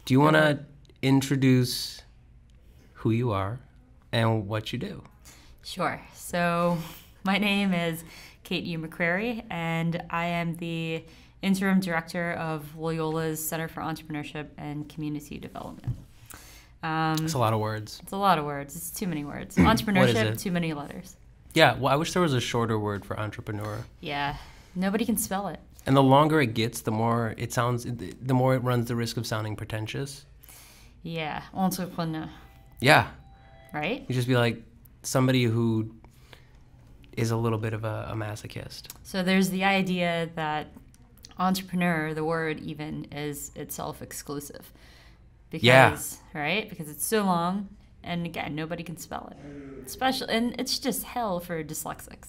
Do you want to introduce who you are and what you do? Sure. So my name is Kate McCrery, and I am the Interim Director of Loyola's Center for Entrepreneurship and Community Development. It's a lot of words. It's a lot of words. It's too many words. Entrepreneurship, too many letters. Yeah, well, I wish there was a shorter word for entrepreneur. Yeah, nobody can spell it. And the longer it gets, the more it sounds, the more it runs the risk of sounding pretentious. Yeah, entrepreneur. Yeah. Right? You just be like somebody who is a little bit of a masochist. So there's the idea that entrepreneur, the word even, is itself exclusive. Because, right? Because it's so long, and again, nobody can spell it. Especially, and it's just hell for dyslexics.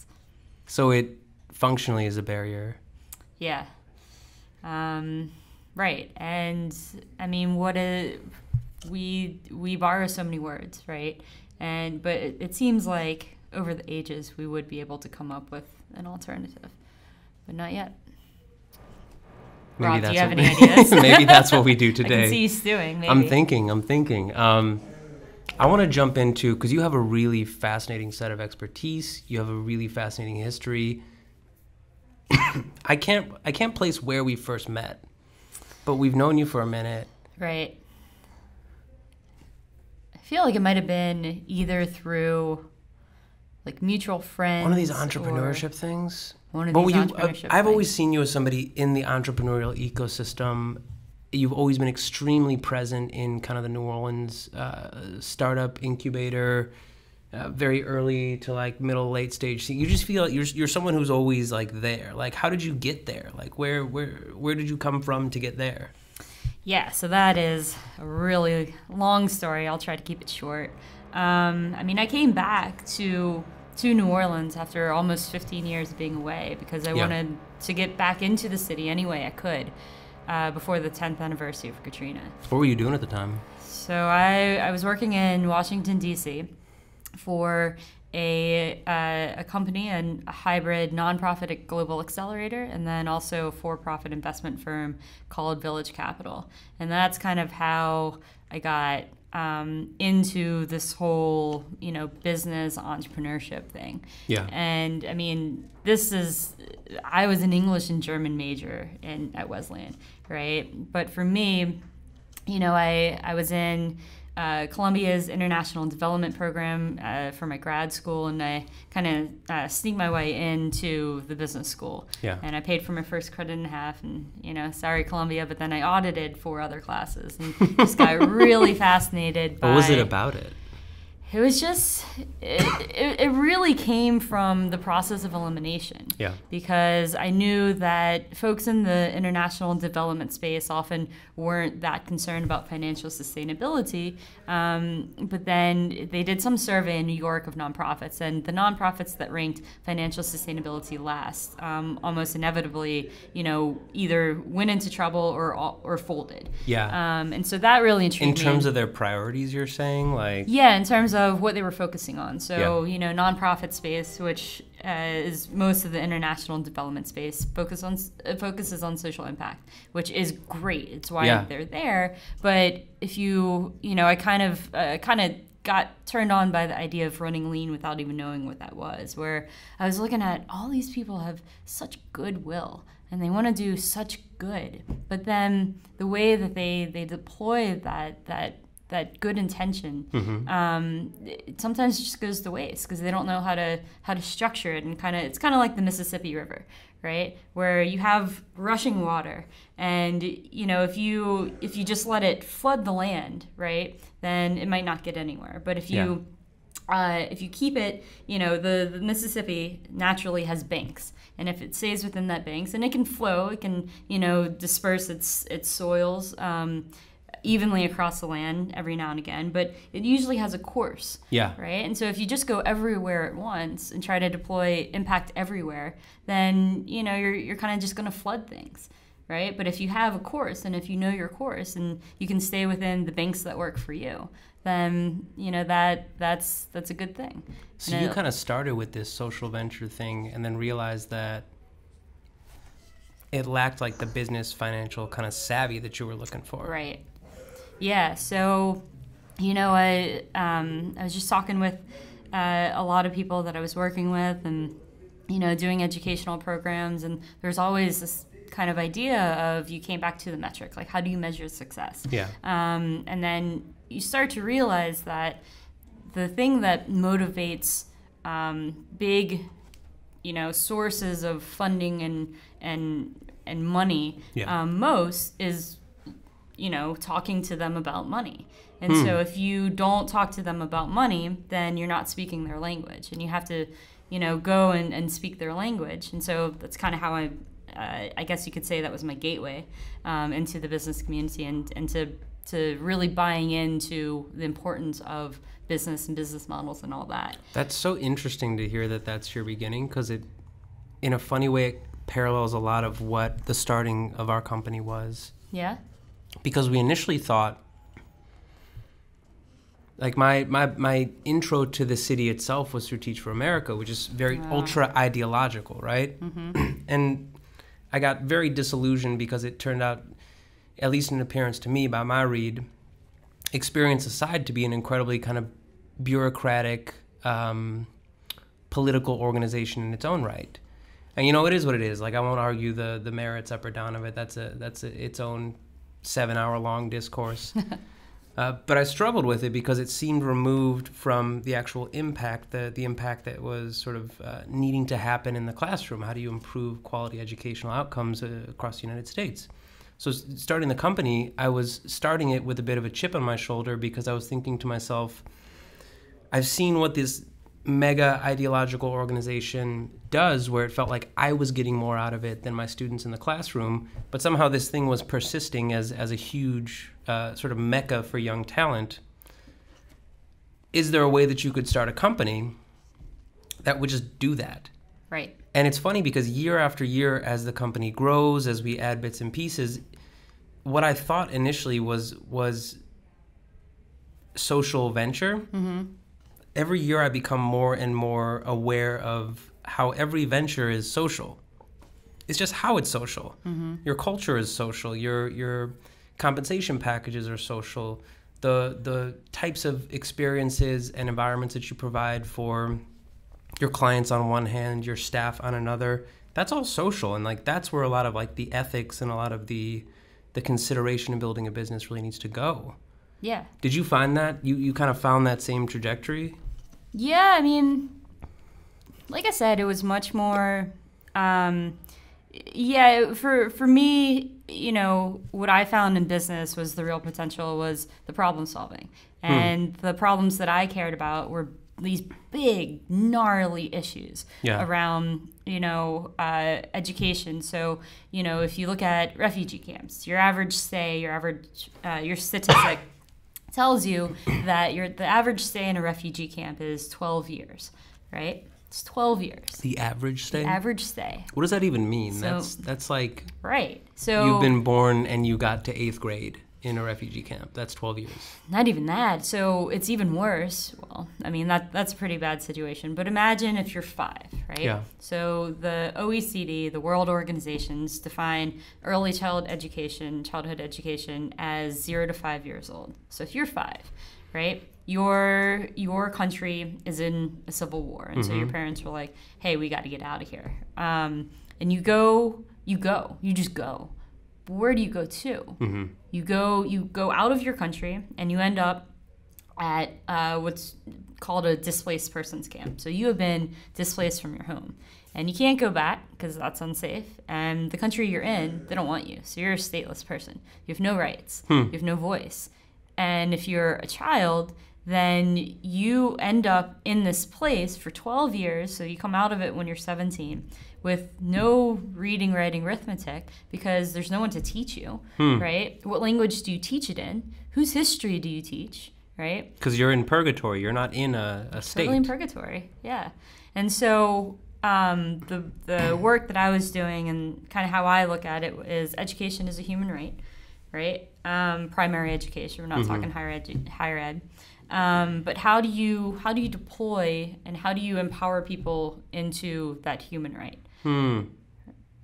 So it functionally is a barrier. Yeah. Right. And I mean, we borrow so many words, right? But it seems like over the ages we would be able to come up with an alternative, but not yet. Maybe Rob, that's do you have any ideas? Maybe that's what we do today. I can see you stewing, maybe. I'm thinking. I want to jump into, because you have a really fascinating set of expertise. You have a really fascinating history. I can't place where we first met, but we've known you for a minute. Right. I feel like it might have been either through like mutual friends. One of these entrepreneurship things. Entrepreneurship I've always seen you as somebody in the entrepreneurial ecosystem. You've always been extremely present in kind of the New Orleans startup incubator, very early to like middle, late stage. You just feel like you're someone who's always like there. Like, how did you get there? Like, where did you come from to get there? Yeah, so that is a really long story. I'll try to keep it short. I mean, I came back to New Orleans after almost 15 years of being away because I wanted to get back into the city any way I could before the 10th anniversary of Katrina. What were you doing at the time? So I was working in Washington, D.C. for a company and a hybrid nonprofit global accelerator, and then also a for-profit investment firm called Village Capital. And that's kind of how I got into this whole, business entrepreneurship thing. Yeah. And I mean, I was an English and German major at Wesleyan, right? But for me, I was in Columbia's International Development Program for my grad school, and I kind of sneaked my way into the business school. Yeah. And I paid for my first credit and a half, and, sorry, Columbia, but then I audited 4 other classes, and just got really fascinated by... What was it about it? It was just, it really came from the process of elimination. Yeah. Because I knew that folks in the international development space often weren't that concerned about financial sustainability. But then they did some survey in New York of nonprofits, and the nonprofits that ranked financial sustainability last almost inevitably, either went into trouble or folded. Yeah. And so that really intrigued me. In terms of their priorities, you're saying? Yeah, in terms of what they were focusing on. So, nonprofit space, which is most of the international development space, focuses on social impact, which is great. It's why they're there. But if I kind of got turned on by the idea of running lean without even knowing what that was, where I was looking at all these people have such goodwill and they want to do such good, but then the way that they deploy that good intention, it sometimes just goes to waste because they don't know how to structure it, and it's kind of like the Mississippi River, right? Where you have rushing water, and if you just let it flood the land, right, then it might not get anywhere. But if you keep it, the Mississippi naturally has banks, and if it stays within that banks, and it can flow, it can disperse its soils evenly across the land every now and again, but it usually has a course. Yeah. Right? And so if you just go everywhere at once and try to deploy impact everywhere, then you're kind of just going to flood things. Right? But if you have a course, and if you know your course, and you can stay within the banks that work for you, then that's a good thing. So you kind of started with this social venture thing, and then realized that it lacked like the business financial kind of savvy that you were looking for. Right. Yeah. So, I was just talking with a lot of people that I was working with, and doing educational programs, and there's always this kind of idea of, you came back to the metric, like how do you measure success? Yeah. And then you start to realize that the thing that motivates big, sources of funding and money most is, talking to them about money. And so if you don't talk to them about money, then you're not speaking their language, and you have to, go and speak their language. And so that's kind of how I guess you could say that was my gateway into the business community, and to really buying into the importance of business and business models and all that. That's so interesting to hear that that's your beginning, because it, in a funny way, it parallels a lot of what the starting of our company was. Yeah. Because we initially thought, like my intro to the city itself was through Teach for America, which is very ultra ideological, right? Mm-hmm. And I got very disillusioned because it turned out, at least in appearance to me by my read, experience aside, to be an incredibly kind of bureaucratic, political organization in its own right. And it is what it is. Like, I won't argue the merits up or down of it. That's its own 7-hour-long discourse. But I struggled with it because it seemed removed from the actual impact, the impact that was sort of needing to happen in the classroom. How do you improve quality educational outcomes across the United States? So starting the company, I was starting it with a bit of a chip on my shoulder, because I was thinking to myself, I've seen what this mega ideological organization does, where it felt like I was getting more out of it than my students in the classroom, but somehow this thing was persisting as a huge sort of mecca for young talent. Is there a way that you could start a company that would just do that? Right. And it's funny because year after year, as the company grows, as we add bits and pieces, what I thought initially was social venture. Mm-hmm. Every year I become more and more aware of how every venture is social. It's just how it's social. Mm-hmm. Your culture is social. Your compensation packages are social. The types of experiences and environments that you provide for your clients on one hand, your staff on another, that's all social. And like, that's where a lot of like the ethics and a lot of the consideration of building a business really needs to go. Yeah. Did you find that? You kind of found that same trajectory? Yeah, I mean, like I said, it was much more, for me, what I found in business was the real potential was the problem solving. And the problems that I cared about were these big, gnarly issues around, education. So, if you look at refugee camps, your average stay, your statistic tells you that the average stay in a refugee camp is 12 years, right? It's 12 years. The average stay? The average stay. What does that even mean? So, that's like... Right. So you've been born and you got to 8th grade in a refugee camp. That's 12 years. Not even that. So it's even worse. Well, I mean, that's a pretty bad situation. But imagine if you're 5, right? Yeah. So the OECD, the world organizations, define early childhood education as 0 to 5 years old. So if you're 5, right, your country is in a civil war. And so your parents were like, hey, we got to get out of here. And you just go. But where do you go to? Mm-hmm. You go out of your country and you end up at what's called a displaced persons camp. So you have been displaced from your home. And you can't go back because that's unsafe. And the country you're in, they don't want you. So you're a stateless person. You have no rights. You have no voice. And if you're a child, then you end up in this place for 12 years. So you come out of it when you're 17 with no reading, writing, arithmetic, because there's no one to teach you, right? What language do you teach it in? Whose history do you teach, right? Because you're in purgatory. You're not in a state. Totally in purgatory, yeah. And so the work that I was doing and kind of how I look at it is education is a human right? Primary education. We're not talking higher ed. But how do you deploy and how do you empower people into that human right?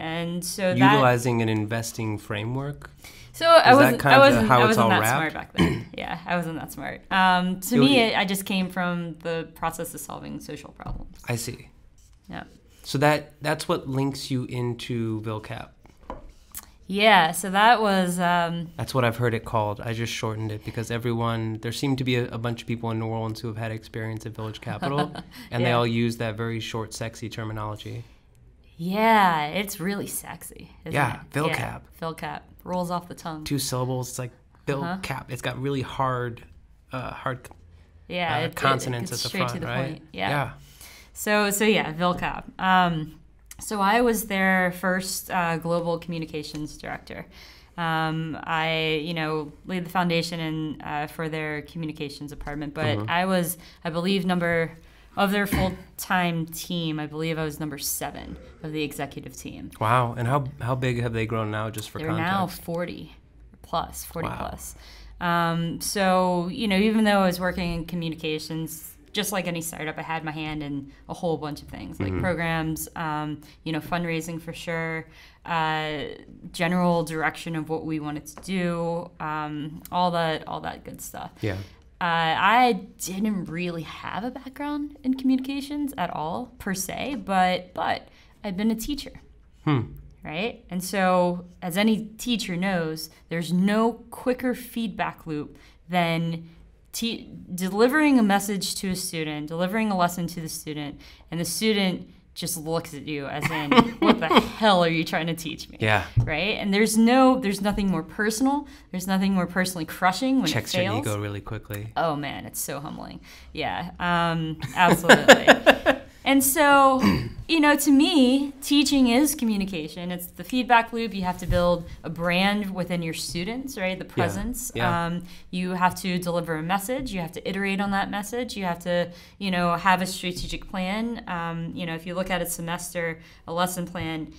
And so utilizing an investing framework. So I wasn't that wrapped? smart back then. Yeah, I wasn't that smart. To me, I just came from the process of solving social problems. I see. Yeah. So that's what links you into VilCap. Yeah, so that was... That's what I've heard it called. I just shortened it because there seemed to be a bunch of people in New Orleans who have had experience at Village Capital, and they all use that very short, sexy terminology. Yeah, it's really sexy, isn't it? VilCap. Yeah, VilCap. Rolls off the tongue. 2 syllables. It's like VilCap. It's got really hard consonants at the front, to the right? Point. Yeah. So VilCap. So I was their first global communications director. I, laid the foundation for their communications department, but I was, I believe, of their full-time team, I believe I was number 7 of the executive team. Wow. And how big have they grown now, just for context? They're now 40 plus. So, even though I was working in communications, just like any startup, I had my hand in a whole bunch of things, like programs, fundraising for sure, general direction of what we wanted to do, all that good stuff. Yeah. I didn't really have a background in communications at all, per se, but I'd been a teacher, right? And so, as any teacher knows, there's no quicker feedback loop than delivering a message to a student, delivering a lesson to the student, and the student just looks at you as in, what the hell are you trying to teach me? Yeah. Right? And there's nothing more personal. There's nothing more personally crushing when Checks it fails. your ego really quickly. Oh man, it's so humbling. Yeah, absolutely. And so, to me, teaching is communication. It's the feedback loop. You have to build a brand within your students, right? The presence. Yeah. You have to deliver a message. You have to iterate on that message. You have to, have a strategic plan. If you look at a lesson plan,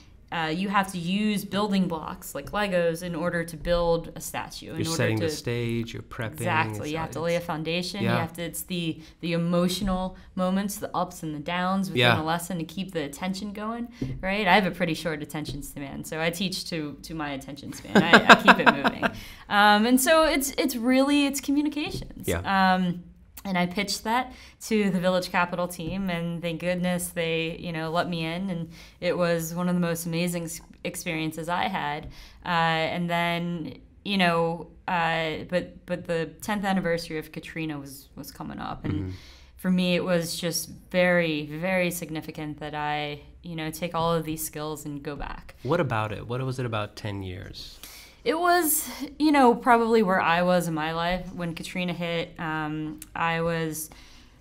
you have to use building blocks like Legos in order to build a statue. You're setting the stage, you're prepping. Exactly. You have to lay a foundation. Yeah. It's the emotional moments, the ups and the downs within a lesson to keep the attention going, right? I have a pretty short attention span, so I teach to my attention span. I keep it moving. And so it's communications. Yeah. And I pitched that to the Village Capital team, and thank goodness they, let me in, and it was one of the most amazing experiences I had. And then, but the 10th anniversary of Katrina was coming up, and for me it was just very, very significant that I, take all of these skills and go back. What about it? What was it about 10 years? It was, probably where I was in my life when Katrina hit.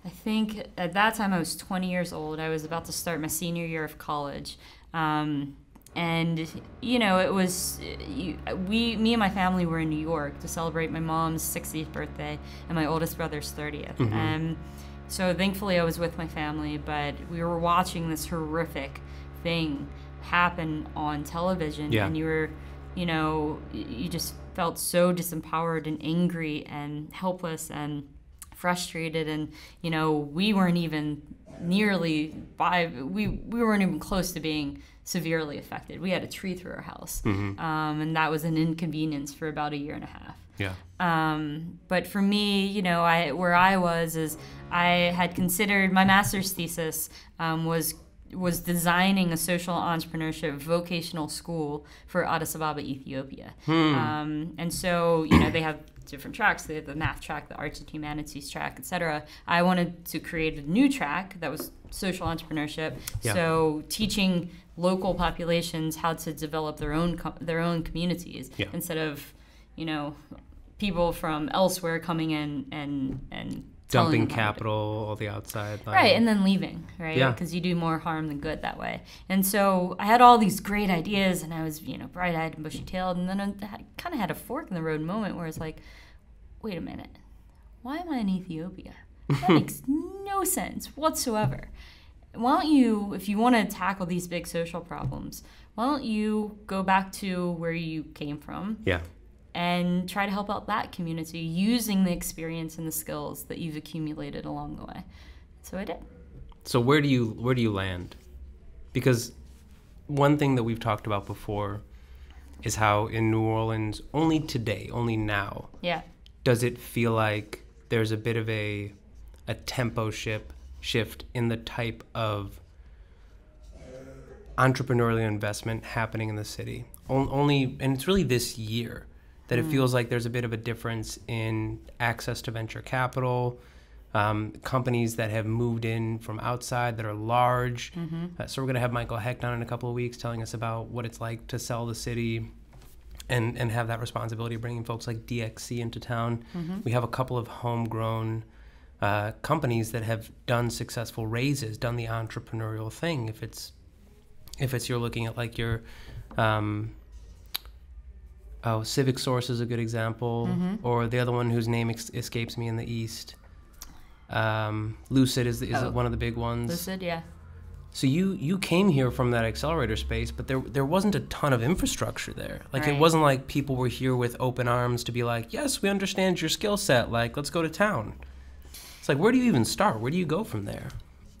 I think at that time I was 20 years old. I was about to start my senior year of college. And, it was, me and my family were in New York to celebrate my mom's 60th birthday and my oldest brother's 30th. And so thankfully I was with my family, but we were watching this horrific thing happen on television. Yeah. And you were... you just felt so disempowered and angry and helpless and frustrated, and we weren't even we weren't even close to being severely affected. We had a tree through our house, and that was an inconvenience for about a year and a half. Yeah. But for me, where I was is I had considered my master's thesis was designing a social entrepreneurship vocational school for Addis Ababa, Ethiopia. And so, they have different tracks. They have the math track, the arts and humanities track, etc. I wanted to create a new track that was social entrepreneurship. Yeah. So teaching local populations how to develop their own communities instead of, people from elsewhere coming in and dumping capital, all the outside. Right, and then leaving, right? Yeah. Because you do more harm than good that way. And so I had all these great ideas, and I was, bright-eyed and bushy-tailed, and then I kind of had a fork-in-the-road moment where it's like, wait a minute, why am I in Ethiopia? That makes no sense whatsoever. Why don't you, if you want to tackle these big social problems, why don't you go back to where you came from? Yeah. And try to help out that community using the experience and the skills that you've accumulated along the way. So I did. So where do you land? Because one thing that we've talked about before is how in New Orleans, only today, only now, does it feel like there's a bit of a tempo shift in the type of entrepreneurial investment happening in the city. Only, and it's really this year that it feels like there's a bit of a difference in access to venture capital, companies that have moved in from outside that are large. So we're going to have Michael Hecht on in a couple of weeks telling us about what it's like to sell the city and have that responsibility of bringing folks like DXC into town. We have a couple of homegrown companies that have done successful raises, done the entrepreneurial thing. If it's you're looking at like your Civic Source is a good example, or the other one whose name escapes me in the East. Lucid is one of the big ones. Lucid, yeah. So you came here from that accelerator space, but there wasn't a ton of infrastructure there. Like It wasn't like people were here with open arms to be like, yes, we understand your skill set. Like, let's go to town. It's like, where do you even start? Where do you go from there?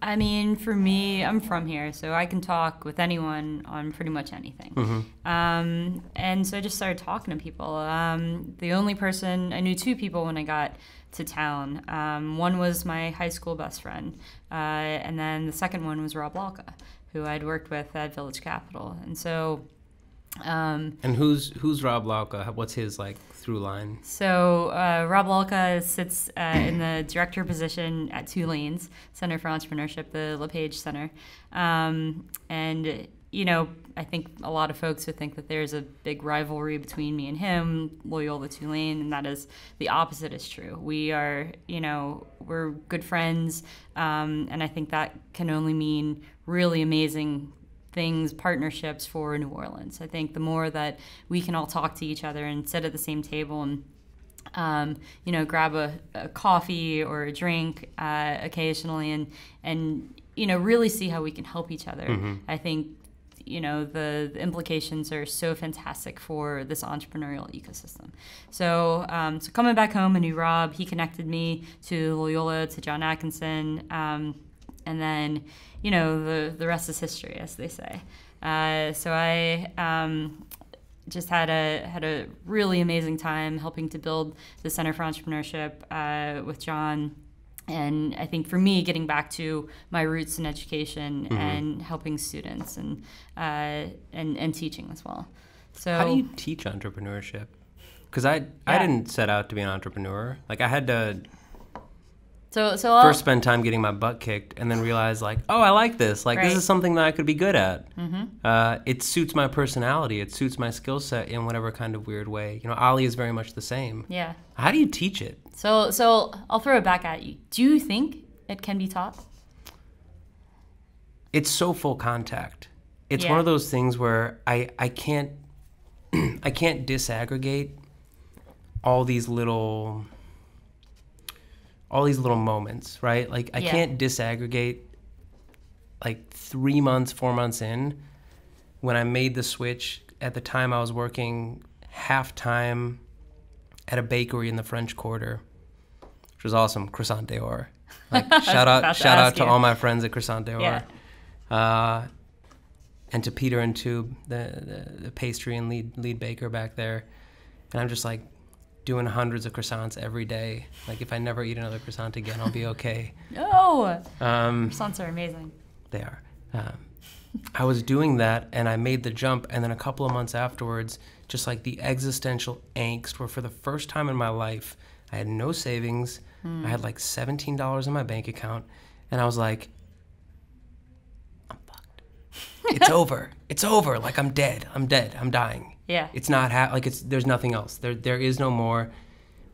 I mean, for me, I'm from here, so I can talk with anyone on pretty much anything. And so I just started talking to people. The only person, I knew two people when I got to town. One was my high school best friend, and then the second one was Rob Lalka, who I'd worked with at Village Capital. And so... and who's Rob Lalka? What's his through line? So Rob Lalka sits in the director position at Tulane's Center for Entrepreneurship, the LePage Center, and I think a lot of folks would think that there's a big rivalry between me and him, Loyola Tulane, and that is the opposite is true. We are, we're good friends, and I think that can only mean really amazing things, partnerships for New Orleans. I think the more that we can all talk to each other and sit at the same table and grab a coffee or a drink occasionally and really see how we can help each other. I think the implications are so fantastic for this entrepreneurial ecosystem. So coming back home, I knew Rob. He connected me to Loyola, to John Atkinson, and then the rest is history, as they say. So I just had a really amazing time helping to build the Center for Entrepreneurship with John. And I think for me, getting back to my roots in education and helping students and teaching as well. So how do you teach entrepreneurship? Because I didn't set out to be an entrepreneur. I had to first spend time getting my butt kicked and then realize I like this. This is something that I could be good at. It suits my personality. It suits my skill set in whatever kind of weird way. Ali is very much the same. Yeah. How do you teach it? So I'll throw it back at you. Do you think it can be taught? It's so full contact. It's one of those things where I can't disaggregate all these little moments, right? I can't disaggregate 3 months, 4 months in when I made the switch. At the time I was working half-time at a bakery in the French Quarter, which was awesome. Croissant d'Or. Shout out to all my friends at Croissant d'Or. And to Peter and Tube, the pastry and lead baker back there. And I'm just doing hundreds of croissants every day. If I never eat another croissant again, I'll be okay. No! Croissants are amazing. They are. I was doing that, and I made the jump, and then a couple of months afterwards, just the existential angst, where for the first time in my life, I had no savings. I had $17 in my bank account, and I was like, I'm fucked. It's over. It's over. I'm dead. I'm dying. Yeah. It's not there's nothing else. There is no more.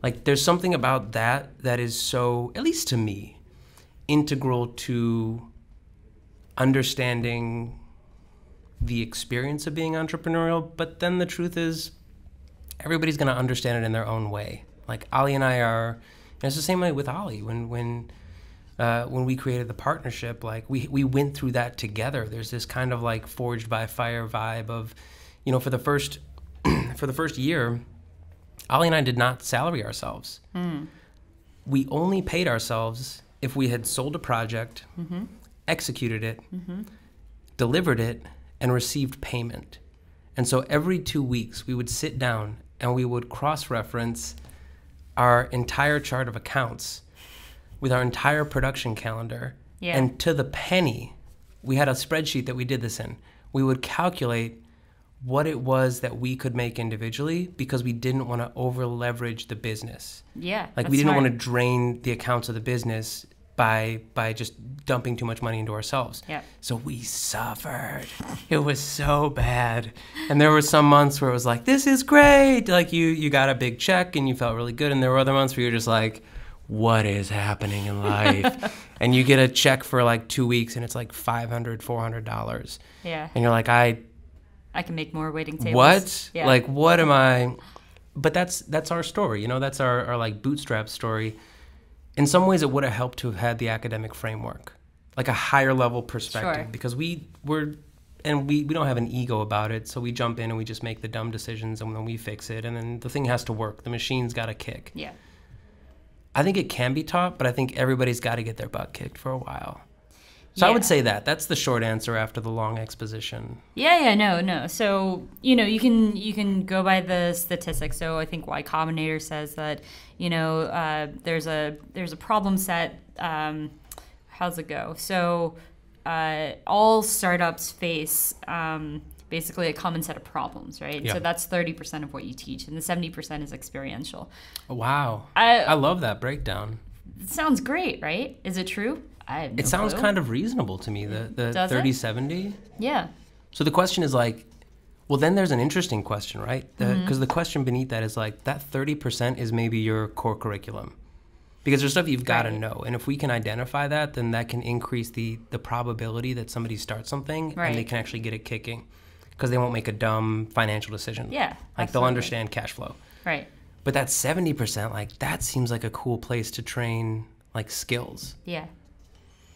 There's something about that is so, at least to me, integral to understanding the experience of being entrepreneurial. But then the truth is, everybody's going to understand it in their own way. Ali and I are, and it's the same way with Ali. When we created the partnership, we went through that together. There's this kind of forged by fire vibe of, for the first year, Ali and I did not salary ourselves. We only paid ourselves if we had sold a project, executed it, delivered it, and received payment. And so every 2 weeks, we would sit down and we would cross-reference our entire chart of accounts with our entire production calendar. Yeah. And to the penny, we had a spreadsheet that we did this in. We would calculate what it was that we could make individually because we didn't want to over leverage the business. Yeah. Like we didn't want to drain the accounts of the business by just dumping too much money into ourselves. Yeah. So we suffered. It was so bad. And there were some months where it was like, this is great. Like you got a big check and you felt really good. And there were other months where you're just like, what is happening in life? And you get a check for like 2 weeks and it's like $500, $400. Yeah. And you're like, I can make more waiting tables. What? Yeah. Like, what am I? But that's our story, you know? That's our like bootstrap story. In some ways, it would have helped to have had the academic framework, like a higher level perspective, Sure. because we don't have an ego about it. So we jump in and we just make the dumb decisions and then we fix it. And then the thing has to work. The machine's got to kick. Yeah. I think it can be taught, but I think everybody's got to get their butt kicked for a while. So I would say that's the short answer after the long exposition. No. So, you know, you can go by the statistics. So I think Y Combinator says that, you know, there's a problem set. How's it go? So all startups face basically a common set of problems, right? Yeah. So that's 30% of what you teach, and the 70% is experiential. Wow. I love that breakdown. It sounds great, right? Is it true? I have no It sounds clue. kind of reasonable to me, the 30-70. Yeah. So the question is like, well, then there's an interesting question, right? Because the question beneath that is like, that 30% is maybe your core curriculum. Because there's stuff you've got to know. And if we can identify that, then that can increase the probability that somebody starts something and they can actually get it kicking. Because they won't make a dumb financial decision. Yeah, Like they'll understand cash flow. Right. But that 70%, like that seems like a cool place to train like skills. Yeah.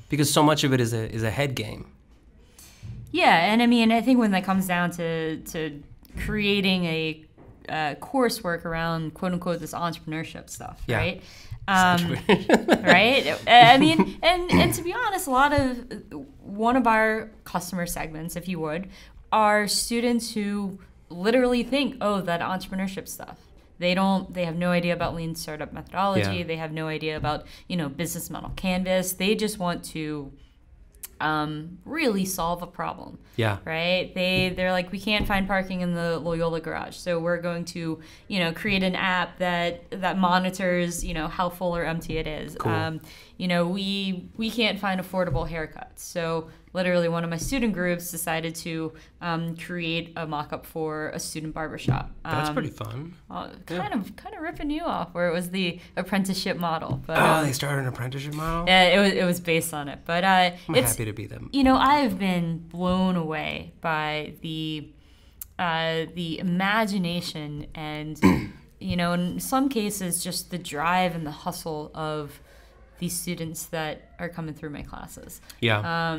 Because so much of it is a head game. Yeah, and I mean, I think when that comes down to creating a coursework around quote unquote this entrepreneurship stuff, right? Right? I mean, and to be honest, one of our customer segments, if you would, are students who literally think, oh, that entrepreneurship stuff. They have no idea about lean startup methodology. Yeah. They have no idea about, you know, business model canvas. They just want to really solve a problem. Yeah. Right? They're like, we can't find parking in the Loyola garage, so we're going to, you know, create an app that monitors, you know, how full or empty it is. Cool. You know, we can't find affordable haircuts, so literally one of my student groups decided to create a mock-up for a student barbershop. That's pretty fun. Kind of ripping you off, where it was the apprenticeship model. But, they started an apprenticeship model? Yeah, it was based on it. But I'm happy to be them. You know, I have been blown away by the imagination and, you know, in some cases, just the drive and the hustle of these students that are coming through my classes. Yeah.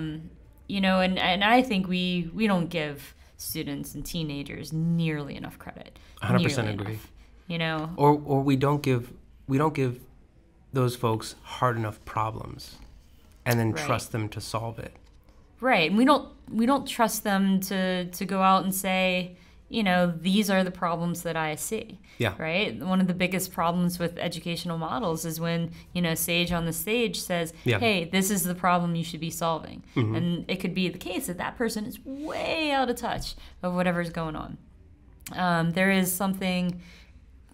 You know, and I think we don't give students and teenagers nearly enough credit. 100% agree. Enough, you know, or we don't give those folks hard enough problems, and then trust them to solve it. Right, and we don't trust them to go out and say, you know, these are the problems that I see. Yeah. Right? One of the biggest problems with educational models is when, you know, Sage on the stage says, hey, this is the problem you should be solving. Mm-hmm. And it could be the case that person is way out of touch of whatever's going on. There is something,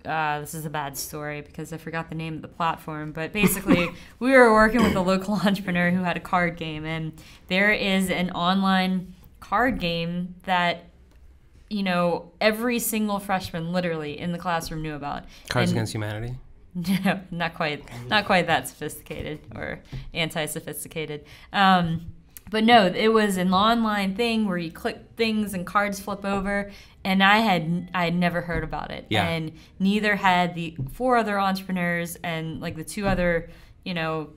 this is a bad story because I forgot the name of the platform, but basically we were working with a local entrepreneur who had a card game, and there is an online card game that, you know, every single freshman literally in the classroom knew about. Cards Against Humanity? No, not quite that sophisticated or anti-sophisticated. But no, it was an online thing where you click things and cards flip over, and I had never heard about it. Yeah. And neither had the 4 other entrepreneurs and like the 2 other, you know,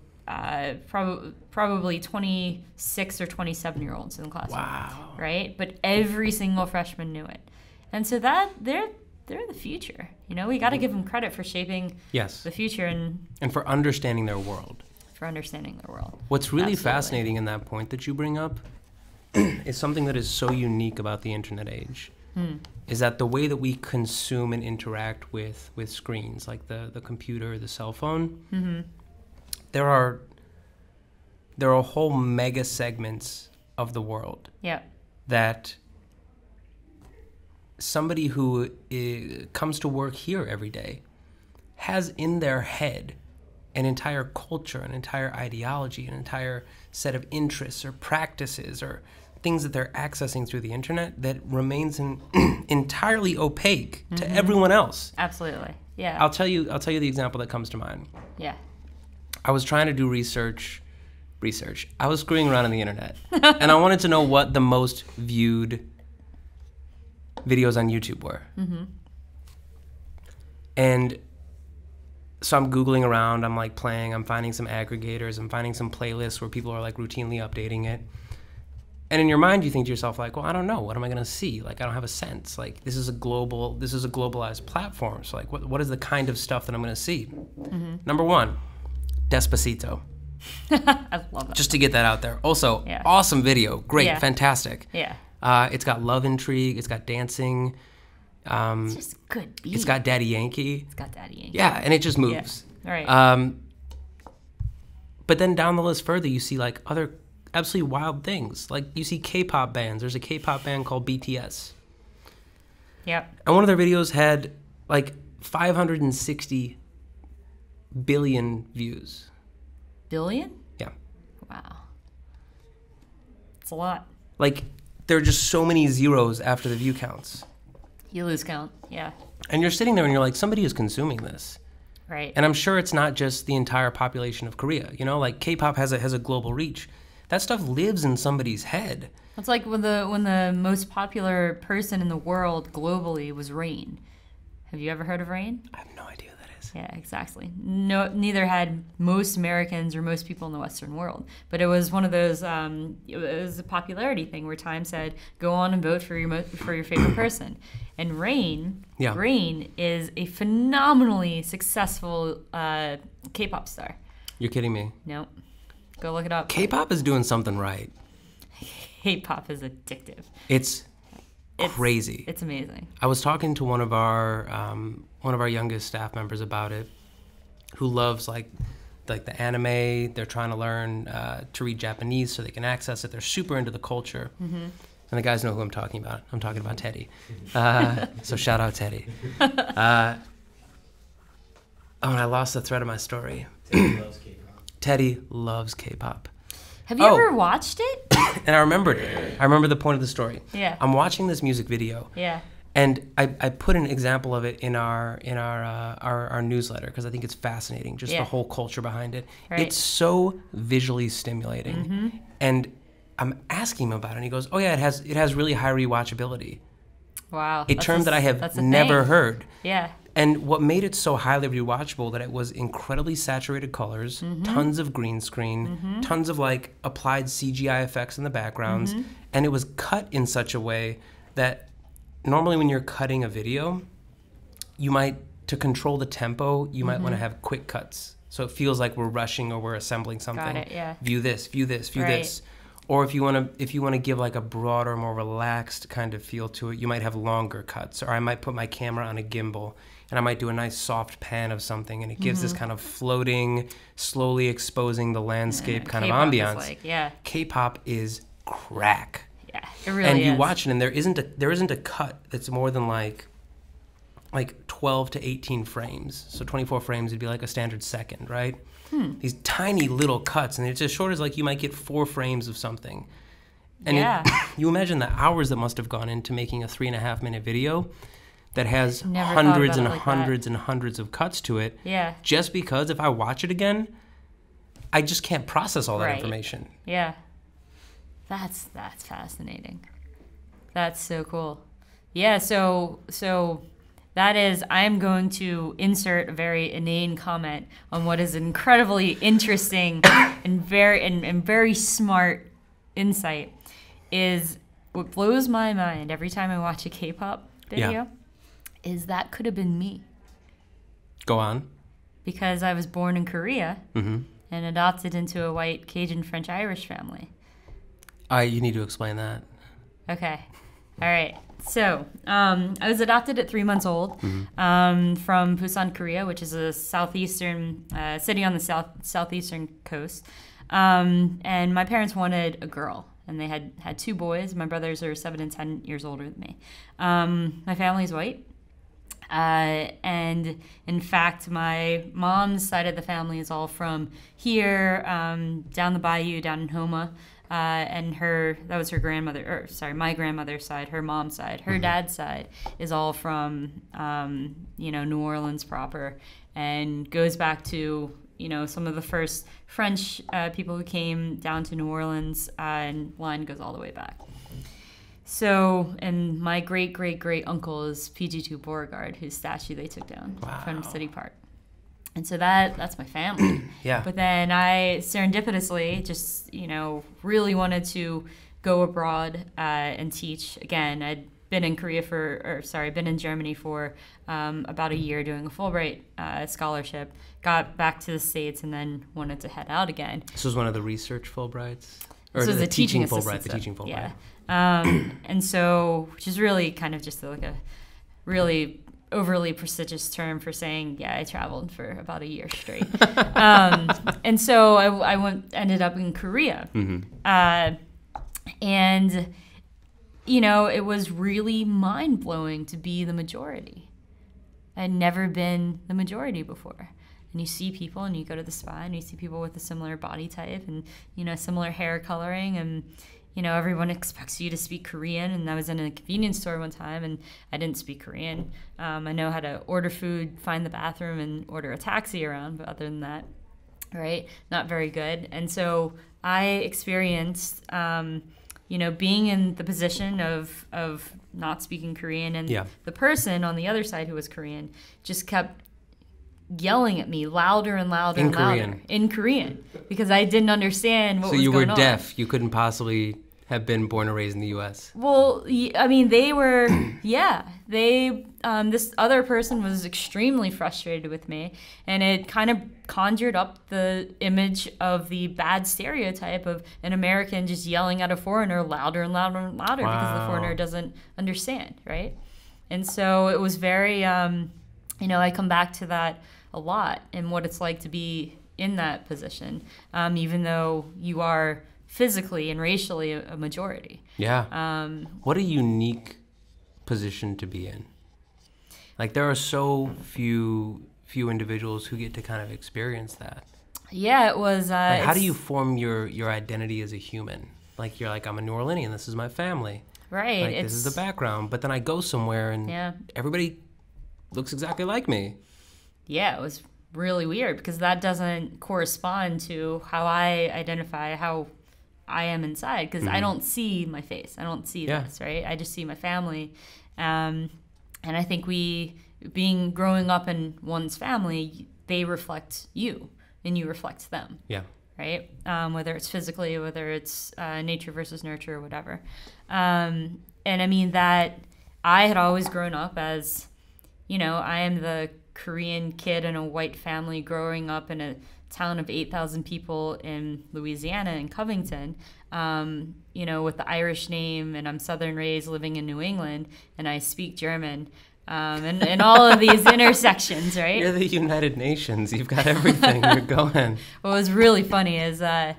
probably 26 or 27-year-olds in the classroom. Wow. Right? But every single freshman knew it. And so that they're the future. You know, we got to give them credit for shaping the future and for understanding their world. What's really fascinating in that point that you bring up is something that is so unique about the internet age. Is that the way that we consume and interact with screens, like the computer, the cell phone, there are whole mega segments of the world that somebody who comes to work here every day has in their head an entire culture, an entire ideology, an entire set of interests or practices or things that they're accessing through the internet that remains entirely opaque to everyone else. Absolutely. Yeah. I'll tell you the example that comes to mind. Yeah. I was trying to do research. I was screwing around on the internet, and I wanted to know what the most viewed videos on YouTube were. And so I'm Googling around, I'm like playing, I'm finding some aggregators, I'm finding some playlists where people are like routinely updating it. And in your mind, you think to yourself like, well, I don't know, what am I gonna see? Like, I don't have a sense. Like, this is a globalized platform. So like, what is the kind of stuff that I'm gonna see? Number one, Despacito. I love it. Just to get that out there. Also, awesome video, great, fantastic. Yeah. It's got love intrigue, it's got dancing. It's just good beat. It's got Daddy Yankee. Yeah, and it just moves. Yeah. Right. But then down the list further, you see like other absolutely wild things. Like you see K-pop bands. There's a K-pop band called BTS. Yep. And one of their videos had like 560 billion views. Billion? Yeah. Wow. It's a lot. Like there are just so many zeros after the view counts. You lose count, yeah. And you're sitting there and you're like, somebody is consuming this. Right. And I'm sure it's not just the entire population of Korea. You know, like K-pop has a global reach. That stuff lives in somebody's head. It's like when the most popular person in the world globally was Rain. Have you ever heard of Rain? I have no idea what that is. Yeah, exactly. No, neither had most Americans or most people in the Western world. But it was one of those. It was a popularity thing where Time said, "Go on and vote for your favorite person." And Rain is a phenomenally successful K-pop star. You're kidding me? Nope. Go look it up. K-pop is doing something right. K-pop is addictive. It's crazy. It's amazing. I was talking to one of our youngest staff members about it, who loves like the anime. They're trying to learn to read Japanese so they can access it. They're super into the culture. And the guys know who I'm talking about. I'm talking about Teddy. So shout out Teddy. And I lost the thread of my story. Teddy loves K-pop. Have you ever watched it? And I remembered it. I remember the point of the story. Yeah. I'm watching this music video. Yeah. And I put an example of it in our newsletter because I think it's fascinating, just the whole culture behind it. Right. It's so visually stimulating. And I'm asking him about it, and he goes, "Oh yeah, it has really high rewatchability." Wow. A term that I have never heard. Yeah. And what made it so highly rewatchable that it was incredibly saturated colors, tons of green screen, tons of like applied CGI effects in the backgrounds, and it was cut in such a way that normally when you're cutting a video, you might, to control the tempo, you might want to have quick cuts. So it feels like we're rushing or we're assembling something. Got it, yeah. View this, view this, view this. Or if you want to give like a broader, more relaxed kind of feel to it, you might have longer cuts. Or I might put my camera on a gimbal and I might do a nice soft pan of something, and it gives this kind of floating, slowly exposing the landscape kind K-pop of ambiance. Is like, K-pop is crack. Yeah, it really and is. You watch it, and there isn't a cut that's more than like 12 to 18 frames. So 24 frames would be like a standard second, right? These tiny little cuts, and it's as short as like you might get 4 frames of something. And you imagine the hours that must have gone into making a 3.5-minute video that has hundreds and hundreds and hundreds of cuts to it. Yeah. Just because if I watch it again, I just can't process all that information. Yeah. That's fascinating. That's so cool. Yeah, so that is, I'm going to insert a very inane comment on what is an incredibly interesting and very smart insight. Is what blows my mind every time I watch a K-pop video is that could have been me. Go on. Because I was born in Korea and adopted into a white Cajun French Irish family. You need to explain that. Okay. All right. So I was adopted at 3 months old from Busan, Korea, which is a southeastern city on the southeastern coast. And my parents wanted a girl, and they had 2 boys. My brothers are 7 and 10 years older than me. My family's white. And in fact, my mom's side of the family is all from here, down the bayou, down in Homa. And that was her grandmother, my grandmother's side, her mom's side. Her dad's side is all from, New Orleans proper, and goes back to, some of the first French people who came down to New Orleans, and line goes all the way back. So, and my great uncle is PG2 Beauregard, whose statue they took down from City Park. And so that's my family. Yeah. But then I serendipitously just, really wanted to go abroad and teach. Again, I'd been in been in Germany for about a year doing a Fulbright scholarship, got back to the States, and then wanted to head out again. This was one of the research Fulbrights? Or this was the a teaching Fulbright, assistant. the teaching Fulbright. Yeah. And so, which is really kind of just like a really overly prestigious term for saying, I traveled for about a year straight. And so I ended up in Korea. And, it was really mind-blowing to be the majority. I'd never been the majority before. And you see people, and you go to the spa, and you see people with a similar body type and, similar hair coloring, and everyone expects you to speak Korean. And I was in a convenience store one time, and I didn't speak Korean. I know how to order food, find the bathroom, and order a taxi around. But other than that, right, not very good. And so I experienced, being in the position of not speaking Korean. And the person on the other side who was Korean just kept yelling at me louder and louder and louder in Korean, because I didn't understand what was going on. So you were deaf. You couldn't possibly have been born or raised in the U.S. Well, I mean, they were, this other person was extremely frustrated with me, and it kind of conjured up the image of the bad stereotype of an American just yelling at a foreigner louder and louder and louder because the foreigner doesn't understand, right? And so it was very, I come back to that a lot, and what it's like to be in that position, even though you are physically and racially a majority. Yeah. What a unique position to be in. Like, there are so few individuals who get to kind of experience that. Yeah, it was. How do you form your identity as a human? Like, you're like, I'm a New Orleanian. This is my family. Right. Like, this is the background. But then I go somewhere, and everybody looks exactly like me. Yeah, it was really weird, because that doesn't correspond to how I identify, how I am inside, because I don't see my face. I don't see this, right? I just see my family. And I think growing up in one's family, they reflect you, and you reflect them. Yeah. Right? Whether it's physically, whether it's nature versus nurture or whatever. And I mean that I had always grown up as, I am the Korean kid in a white family growing up in a town of 8,000 people in Louisiana, in Covington, with the Irish name, and I'm Southern raised living in New England, and I speak German, and all of these intersections, right? You're the United Nations. You've got everything. You're going. What was really funny is I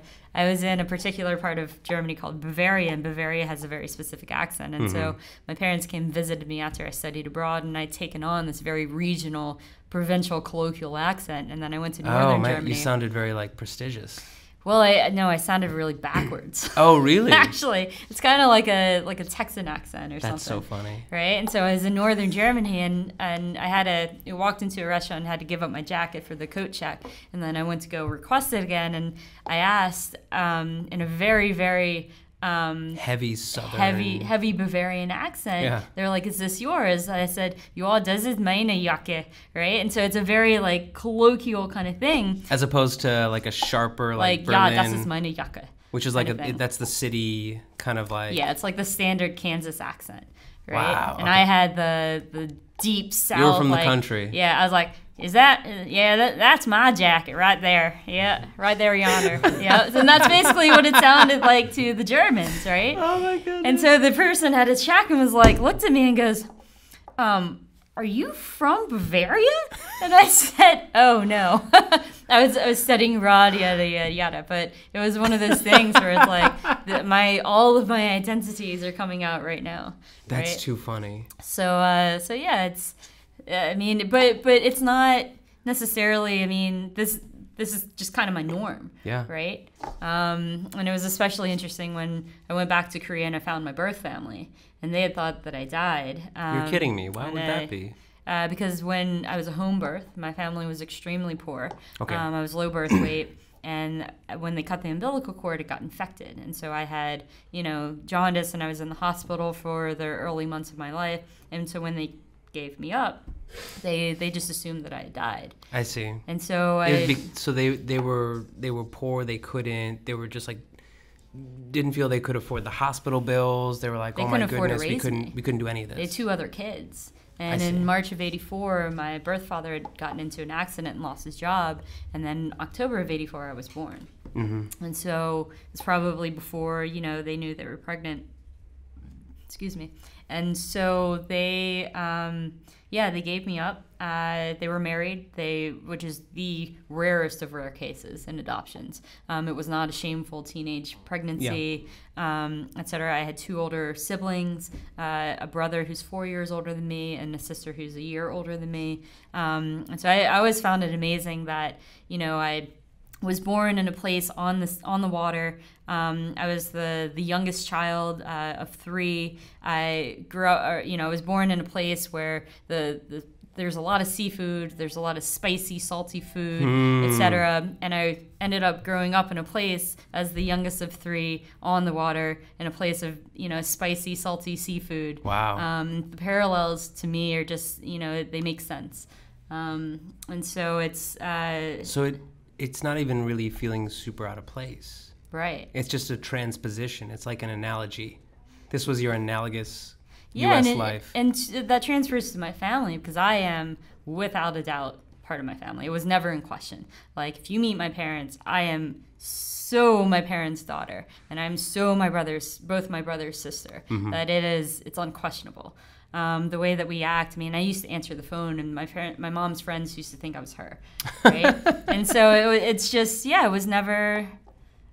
was in a particular part of Germany called Bavaria, and Bavaria has a very specific accent. And so my parents came and visited me after I studied abroad, and I'd taken on this very regional, provincial, colloquial accent. And then I went to northern Germany. You sounded very, prestigious. Well, I sounded really backwards. Oh, really? Actually, it's kind of like a Texan accent or something. That's so funny. Right? And so I was in northern Germany, and I walked into a restaurant and had to give up my jacket for the coat check. And then I went to go request it again, and I asked in a very, very heavy Southern, heavy Bavarian accent. They're like, "Is this yours?" I said, "Ja, das ist meine Jacke," right? And so it's a very colloquial kind of thing, as opposed to a sharper Berlin. "Ja, das ist meine Jacke," which is that's the city kind of it's like the standard Kansas accent, right? Wow. And I had the deep South. You were from the country. Yeah, I was like, is that, that's my jacket right there. Yeah, right there yonder. Yeah, and that's basically what it sounded like to the Germans, right? Oh my goodness. And so the person had his check and was like, looked at me and goes, are you from Bavaria? And I said, oh no. I was studying Rod, yada, yada, yada. But it was one of those things where it's like, all of my identities are coming out right now. That's right? too funny. So yeah, it's, I mean, but it's not necessarily, I mean, this is just kind of my norm. Yeah. Right? And it was especially interesting when I went back to Korea and I found my birth family. And they had thought that I died. You're kidding me. Why would that be? Because when I was a home birth, my family was extremely poor. Okay. I was low birth weight. And when they cut the umbilical cord, it got infected. And so I had, jaundice, and I was in the hospital for the early months of my life. And so when they gave me up, they just assumed that I had died. I see. And so they were poor. They were just like, didn't feel they could afford the hospital bills. They were like, oh my goodness, we couldn't do any of this. They had 2 other kids. And in March of 84, my birth father had gotten into an accident and lost his job. And then October of 84, I was born. Mm-hmm. And so it's probably before, they knew they were pregnant. Excuse me. And so they gave me up. They were married, which is the rarest of rare cases in adoptions. It was not a shameful teenage pregnancy, etc. I had 2 older siblings, a brother who's 4 years older than me, and a sister who's a year older than me. And so I always found it amazing that, I was born in a place on the water. I was the youngest child of 3. I grew up, I was born in a place where there's a lot of seafood, there's a lot of spicy, salty food, etc. And I ended up growing up in a place as the youngest of 3 on the water in a place of, spicy, salty seafood. Wow. The parallels to me are just, they make sense. And so it's... It's not even really feeling super out of place. Right. It's just a transposition. It's like an analogy. This was your analogous U.S. life. And that transfers to my family because I am, without a doubt, part of my family. It was never in question. Like, if you meet my parents, I am so my parents' daughter. And I'm so both my brother's sister. Mm-hmm. That it's unquestionable. The way that we act. I mean, I used to answer the phone, and my mom's friends used to think I was her, right? And so it's just, it was never.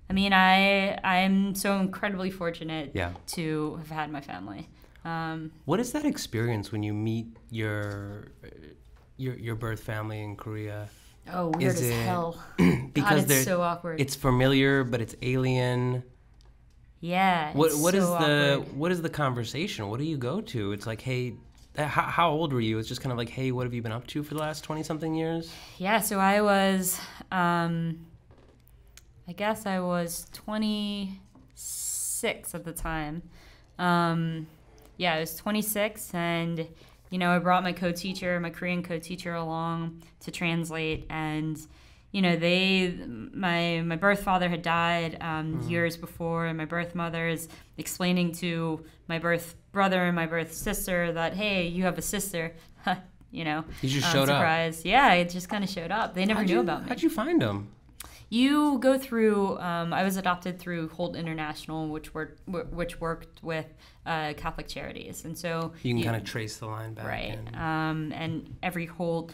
I mean, I'm so incredibly fortunate to have had my family. What is that experience when you meet your birth family in Korea? Oh, weird as hell. Because God, it's so awkward. It's familiar, but it's alien. Yeah. What is the conversation? What do you go to? It's like, hey, how old were you? It's just kind of like, hey, what have you been up to for the last 20-something years? Yeah, so I was, I guess I was 26 at the time. I was 26, and I brought my Korean co-teacher along to translate, and my birth father had died years before, and my birth mother is explaining to my birth brother and my birth sister that, hey, you have a sister. You just showed surprise. Up. Yeah, it just kind of showed up. They never knew about me. How'd you find them? You go through. I was adopted through Holt International, which worked with Catholic Charities, and so you can kind of trace the line back. Right. And every Holt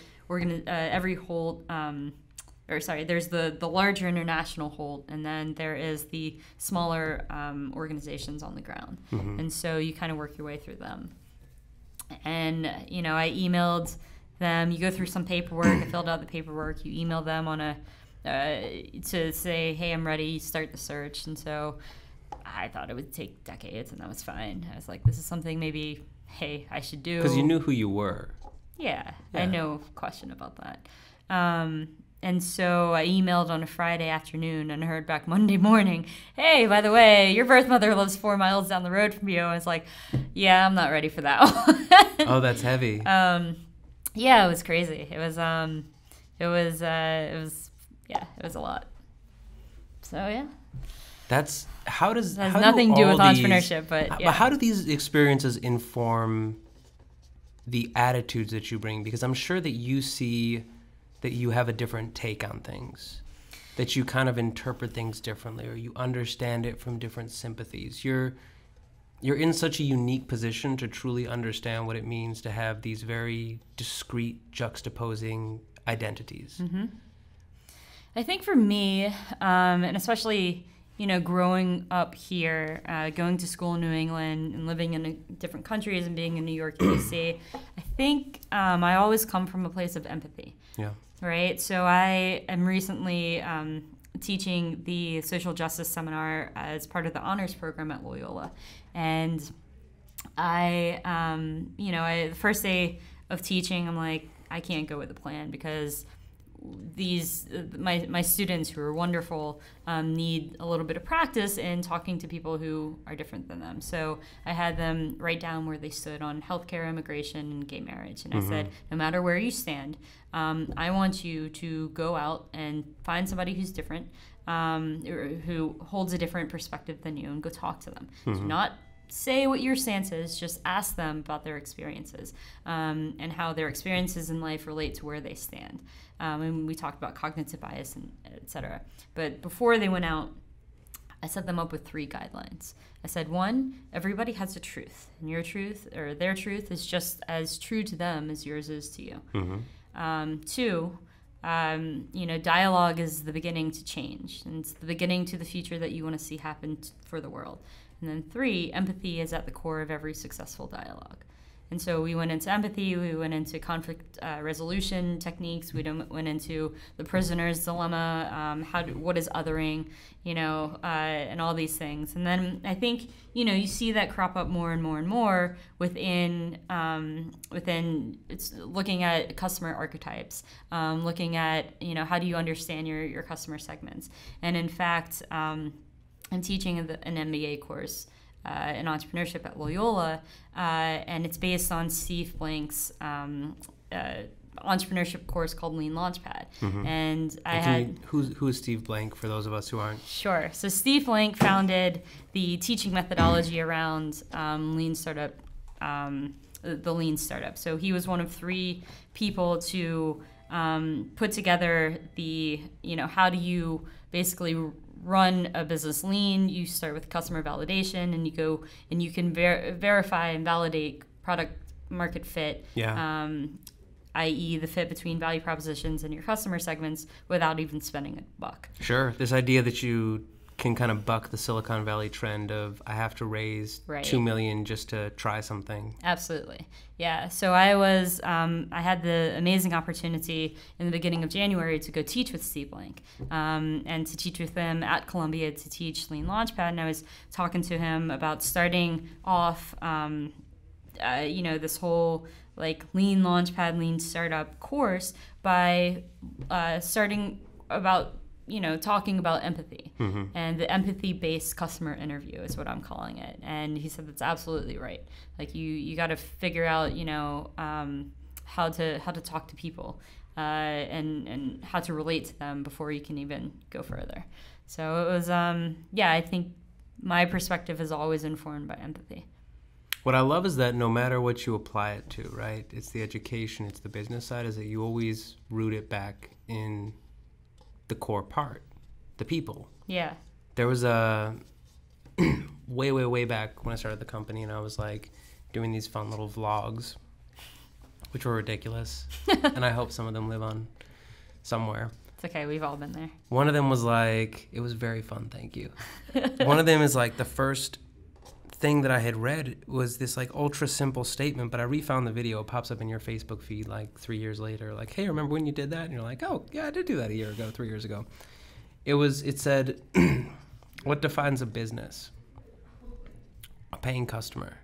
there's the larger international Holt, and then there is the smaller organizations on the ground. Mm-hmm. And so you kind of work your way through them. And, I emailed them. You go through some paperwork. I filled out the paperwork. You email them to say, hey, I'm ready, start the search. And so I thought it would take decades, and that was fine. I was like, this is something maybe, hey, I should do. Because you knew who you were. Yeah, I no question about that. And so I emailed on a Friday afternoon and heard back Monday morning, hey, by the way, your birth mother lives 4 miles down the road from you. I was like, yeah, I'm not ready for that one. Oh, that's heavy. It was crazy. It was a lot. So, yeah. That has nothing to do with entrepreneurship, but yeah. How do these experiences inform the attitudes that you bring? Because I'm sure that you see that you have a different take on things, that you kind of interpret things differently, or you understand it from different sympathies. You're in such a unique position to truly understand what it means to have these very discrete, juxtaposing identities. Mm-hmm. I think for me, and especially, growing up here, going to school in New England and living in different countries and being in New York, DC, I think I always come from a place of empathy. Yeah. Right? So I am recently teaching the social justice seminar as part of the honors program at Loyola. And the first day of teaching, I'm like, I can't go with the plan because my students, who are wonderful, need a little bit of practice in talking to people who are different than them. So I had them write down where they stood on healthcare, immigration, and gay marriage. And I said, no matter where you stand, I want you to go out and find somebody who's different, who holds a different perspective than you, and go talk to them. So not say what your stance is, just ask them about their experiences, and how their experiences in life relate to where they stand. And we talked about cognitive bias and et cetera. But before they went out, I set them up with 3 guidelines. I said, 1, everybody has a truth, and your truth or their truth is just as true to them as yours is to you. 2, dialogue is the beginning to change, and it's the beginning to the future that you want to see happen for the world. And then 3, empathy is at the core of every successful dialogue. And so we went into empathy, we went into conflict resolution techniques, we went into the prisoner's dilemma, what is othering, and all these things. And then I think, you see that crop up more and more and more within it's looking at customer archetypes, looking at, how do you understand your customer segments. And in fact, I'm teaching an MBA course in entrepreneurship at Loyola, and it's based on Steve Blank's entrepreneurship course called Lean Launchpad. And who is Steve Blank for those of us who aren't? Sure. So Steve Blank founded the teaching methodology around Lean Startup, the Lean Startup. So he was one of 3 people to put together how do you basically run a business lean. You start with customer validation, and you go and you can verify and validate product market fit, i.e. the fit between value propositions and your customer segments without even spending a buck. Sure. This idea that you can kind of buck the Silicon Valley trend of I have to raise $2 million just to try something. Absolutely. Yeah. So I had the amazing opportunity in the beginning of January to go teach with Steve Blank, and to teach with him at Columbia to teach Lean Launchpad. And I was talking to him about starting off, this whole Lean Launchpad, Lean Startup course by starting about talking about empathy, and the empathy-based customer interview is what I'm calling it. And he said that's absolutely right. You got to figure out, how to talk to people, and how to relate to them before you can even go further. So it was, I think my perspective is always informed by empathy. What I love is that no matter what you apply it to, right? It's the education, it's the business side, is that you always root it back in the core part, the people. Yeah. There was a way back when I started the company, and I was doing these fun little vlogs, which were ridiculous. And I hope some of them live on somewhere. It's okay, we've all been there. One of them was it was very fun, thank you. One of them is the first thing that I had read was this ultra simple statement, but I refound the video. It pops up in your Facebook feed 3 years later, hey, remember when you did that? And you're like, oh yeah, I did do that 3 years ago. It said, what defines a business? A paying customer.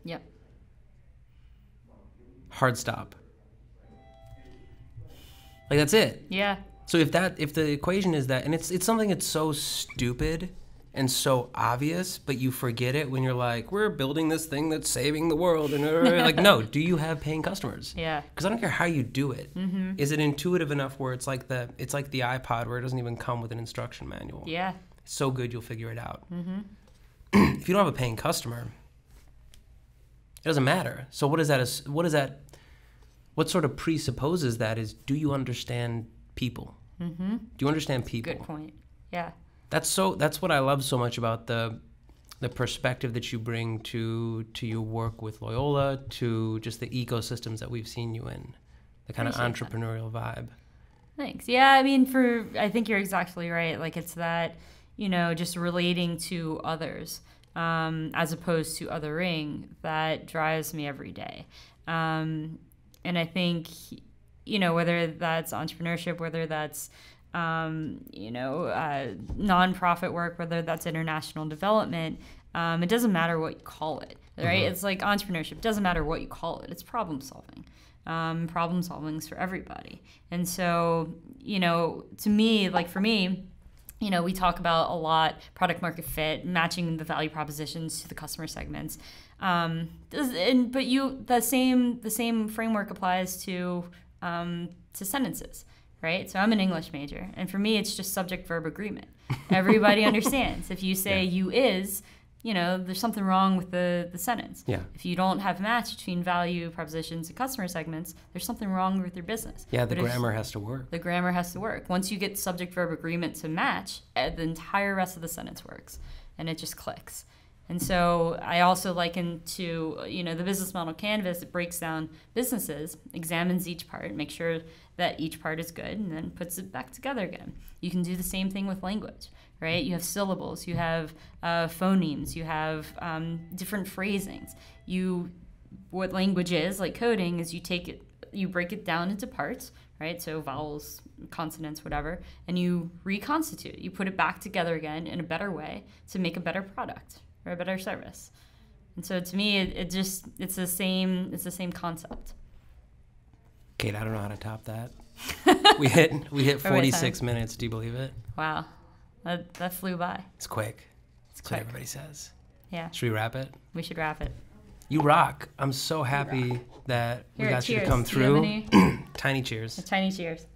Yep. Hard stop. That's it. Yeah. So if the equation is that, and it's something that's so stupid and so obvious, but you forget it when you're we're building this thing that's saving the world, and no, do you have paying customers? Yeah. Because I don't care how you do it. Is it intuitive enough where it's like the iPod where it doesn't even come with an instruction manual? Yeah. It's so good you'll figure it out. If you don't have a paying customer, it doesn't matter. So what is that? what sort of presupposes that is, do you understand people? Mm-hmm. Do you understand people? Good point. Yeah. That's what I love so much about the perspective that you bring to your work with Loyola, to just the ecosystems that we've seen you in, the kind of entrepreneurial vibe. Thanks. Yeah, I mean, I think you're exactly right. Like, it's that, just relating to others as opposed to othering that drives me every day. And I think, whether that's entrepreneurship, whether that's, nonprofit work, whether that's international development, it doesn't matter what you call it, right? Mm-hmm. It's like entrepreneurship. It doesn't matter what you call it. It's problem solving. Problem solving is for everybody. And so, to me, like for me, we talk about a lot product market fit, matching the value propositions to the customer segments. But the same framework applies to sentences, right? So I'm an English major, and for me, it's just subject verb agreement. Everybody understands. If you say you is, there's something wrong with the sentence. Yeah. If you don't have match between value propositions and customer segments, there's something wrong with your business. Yeah, the grammar has to work. The grammar has to work. Once you get subject verb agreement to match, the entire rest of the sentence works, and it just clicks. And so I also liken to, the business model canvas. It breaks down businesses, examines each part, makes sure that each part is good, and then puts it back together again. You can do the same thing with language, right? You have syllables, you have phonemes, you have different phrasings. What language is, like coding, is you break it down into parts, right? So vowels, consonants, whatever, and you reconstitute. You put it back together again in a better way to make a better product or a better service. And so to me, it's the same concept. Kate, I don't know how to top that. we hit 46 minutes. Do you believe it? Wow, that flew by. It's quick. It's That's quick. what everybody says. Yeah. Should we wrap it? We should wrap it. You rock. I'm so happy that we got you to come through. Tiny cheers. Tiny cheers.